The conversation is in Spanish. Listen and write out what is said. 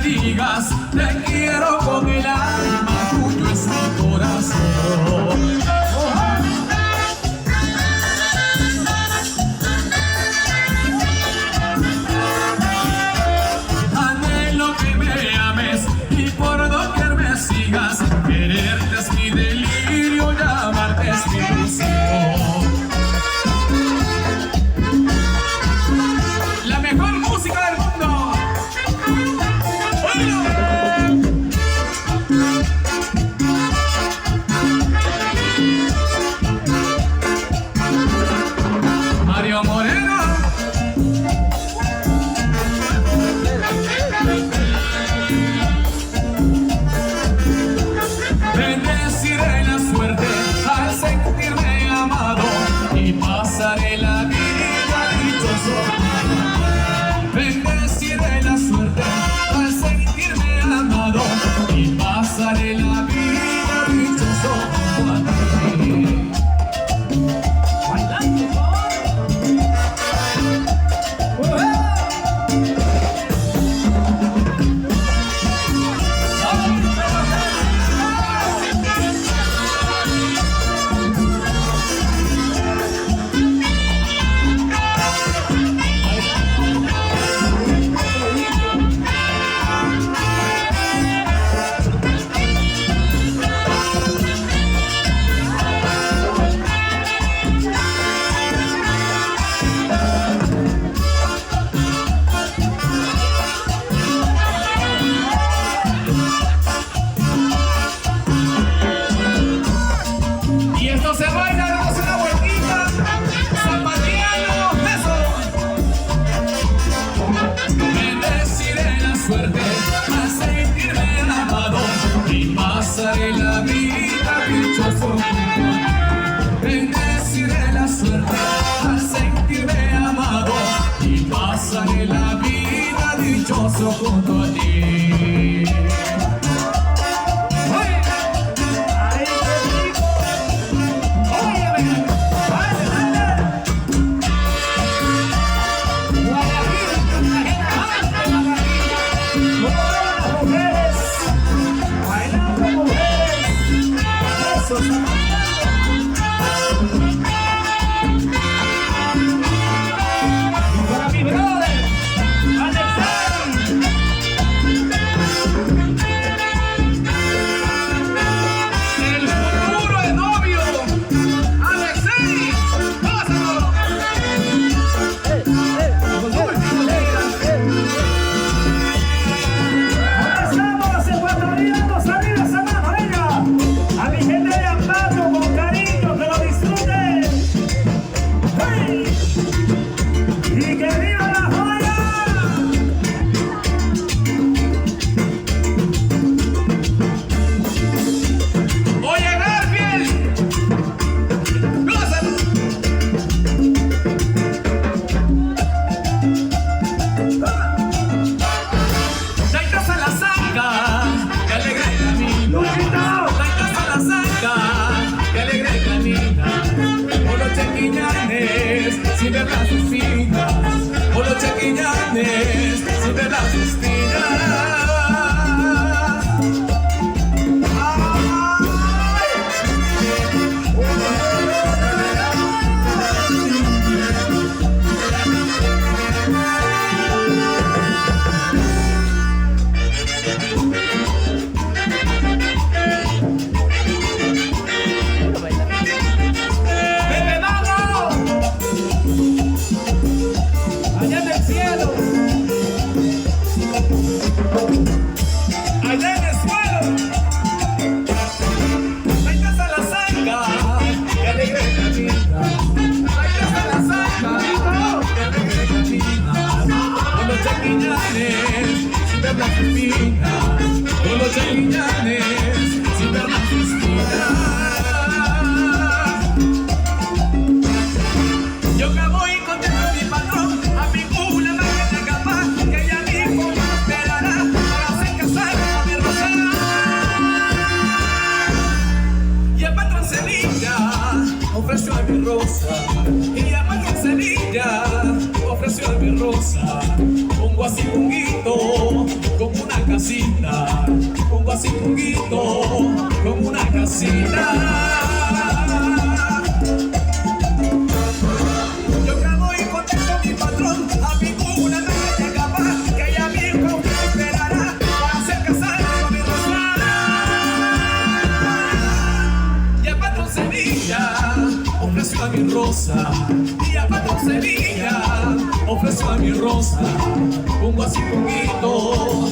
digas te quiero con el alma, tuyo es mi corazón. Anhelo que me ames y por doquier me sigas. Quererte es mi delirio y amarte es mi ilusión. La mejor música del mundo. Mario Moreno. Bendeciré la suerte al sentirme amado y pasaré la vida dichoso. Bendeciré la suerte al sentirme amado y pasaré la vida dichoso junto a ti. Se baila, damos una vueltita, zapateando, eso. Bendeciré la suerte al sentirme amado y pasaré la vida dichoso. Bendeciré la suerte al sentirme amado y pasaré la vida dichoso junto a ti. Para mi brother, Alexei. El futuro de novio, Alexei. Pásalo. Estamos en Puerto Rico, arriba esa mano, venga. A mi gente de Ampato con cariño, que lo disfruten. ¡Hey! ¡Y que viva la joya! Oye, Garfield, gózalo. Taitas a la saca, que alegre el camino. Taitas a la saca, que alegre el camino. O los chequiñanes, sin ver las espinas. O los chequiñanes, sin ver las espinas. ¡Vete, vamos! Allá en el cielo, allá en el suelo, taitas a la saca, que alegre la vida. Taitas a la saca, que alegre la vida. Con los chequiñanes, sin ver las espinas. Con los chequiñanes, sin ver las espinas. Yo que voy contento a mi patrón, a mi mula, máquina capaz, que ella mismo me esperará para hacer casar a mi rosa. Y el patrón Sevilla ofreció a mi rosa, y el patrón Sevilla ofreció a mi rosa un guasibunguito con una casa. casita, pongo así juguito, como una casita. Yo grabo y contesto a mi patrón, a mi una noche capaz, que ella mismo me esperará para hacer casarme con mi rosa. Y el patrón Sevilla ofreció a mi rosa, y el patrón Sevilla ofreció a mi rosa, pongo así juguito,